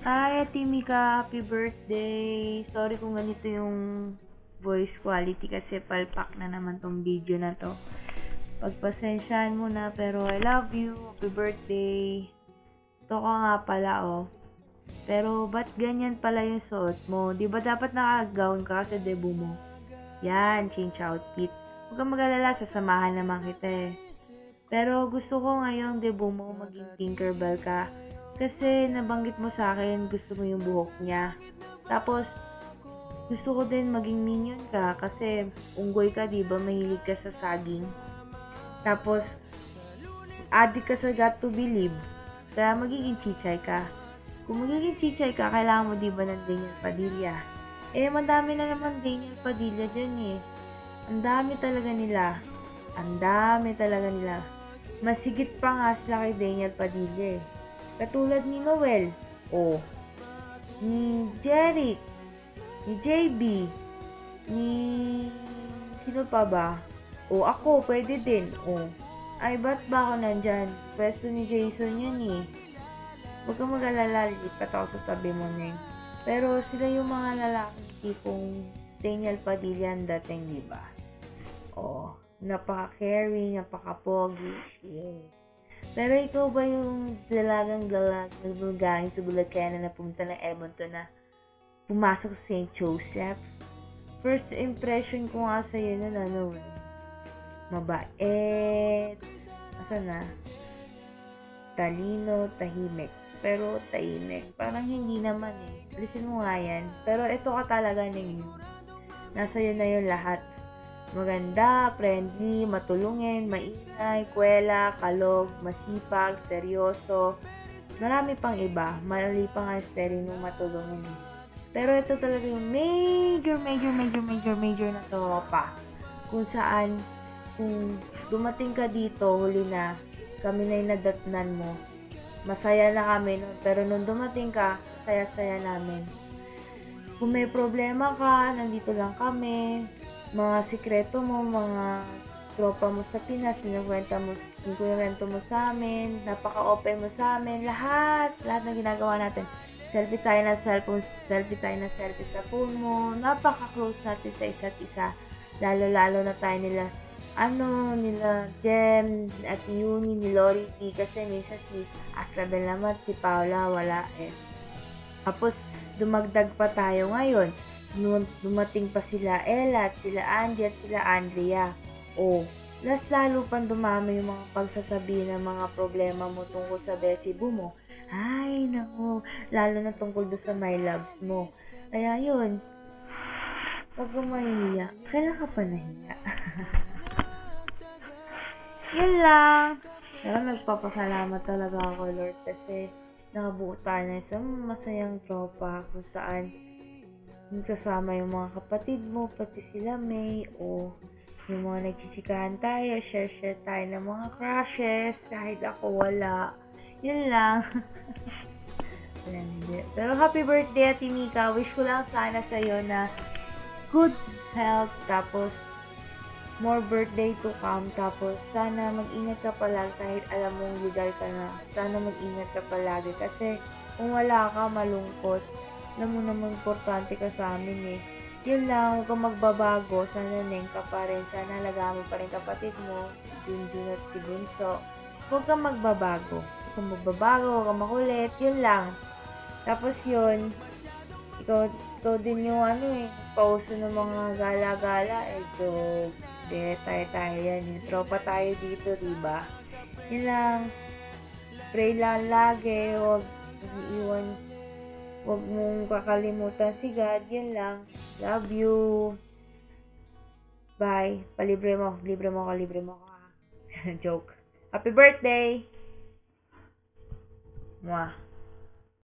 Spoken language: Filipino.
Hi, Ate Mika. Happy birthday. Sorry kung ganito yung voice quality kasi palpak na naman tong video na to. Pagpasensyahan mo na pero I love you. Happy birthday. Ito ka nga pala oh. Pero ba't ganyan pala yung suot mo? Di ba dapat naka-gown ka sa debut mo? Yan, change outfit. Huwag kang mag-alala, sasamahan naman kita eh. Pero gusto ko ngayong debut mo maging Tinkerbell ka. Kasi nabanggit mo sa akin gusto mo yung buhok niya. Tapos, gusto ko din maging minion ka kasi unggoy ka, di ba? Mahilig ka sa saging. Tapos, addict ka sa Got to Believe. Kaya magiging chichay ka. Kung magiging chichay ka, kailangan mo di ba ng Daniel Padilla? Eh, madami na naman Daniel Padilla dyan eh. Ang dami talaga nila. Ang dami talaga nila. Masigit pa nga sila kay Daniel Padilla eh. Katulad ni Noel, ni Jeric, ni JB, ni sino pa ba? Ako, pwede din, Ay, ba't ba ako nandyan? Pwesto ni Jason yan eh. Huwag kang mag-alala, lipat ako sa tabi mo na Pero sila yung mga lalaki tipong Daniel Padilla ang dating, di ba? Napaka-caring, napaka-pogi. Pero ikaw ba yung dalagang galing sa Bulacan na napunta ng Edmonton na pumasok sa St. Joseph? First impression ko nga sa'yo nun, mabait, talino, tahimik. Pero tahimik, parang hindi naman eh. Alisin mo nga yan. Pero ito ka talaga ngayon. Nasa yun na yun lahat. Maganda, friendly, matulungin, maingay, kwela, kalog, masipag, seryoso. Marami pang iba. Mali pa nga stereo matulungin. Pero ito talaga yung major na tropa. Kung saan, kung dumating ka dito, huli na, kami na yung nadatnan mo. Masaya na kami nun. Pero nung dumating ka, saya-saya namin. Kung may problema ka, nandito lang kami. Mga sikreto mo, mga tropa mo sa Pinas, kinukwento mo sa amin, napaka-open mo sa amin, lahat ng ginagawa natin. Selfie tayo ng selfie sa phone mo, napaka-close natin sa isa't isa. Lalo na tayo nila Jem, at Yuni, ni Lori D, kasi minsan si Astrabel naman, si Paula, wala eh. Tapos, dumagdag pa tayo ngayon. Dumating pa sila Ella, sila Andy, at sila Andrea. Lalo pang dumami yung mga pagsasabi ng mga problema mo tungkol sa besibo mo. Ay, naku, lalo na tungkol doon sa my loves mo. Kaya yun, huwag kang mahihiya. Kailan ka pa nahiya? Yun lang. Pero nagpapasalamat talaga ako, Lord, kasi nakabuo tayo na isang masayang tropa kung saan kasama yung mga kapatid mo, pati sila May, yung mga nagsisikahan tayo, share tayo ng mga crushes, kahit ako wala. Yun lang. Pero happy birthday, Ate Mika. Wish ko lang sana sa'yo na good health, tapos more birthday to come, tapos sana mag-ingat ka palagi kahit alam mong legal ka na. Sana mag-ingat ka palagi kasi kung wala ka, malungkot. Alam mo naman, importante ka sa amin eh. Yun lang, huwag kang magbabago. Sana neng ka pa rin. Sana alagaan mo pa rin kapatid mo. Junjun at si Bunso. Huwag kang magbabago. Huwag kang makulit. Yun lang. Tapos yun, ikaw din yung pauso ng mga gala-gala. Joke. Tayo yan. Yung tropa tayo dito, diba? Yun lang. Pray lang lagi. Huwag mong kakalimutan si God. Yan lang. Love you. Bye. Libre mo ako. Joke. Happy birthday! Mwah.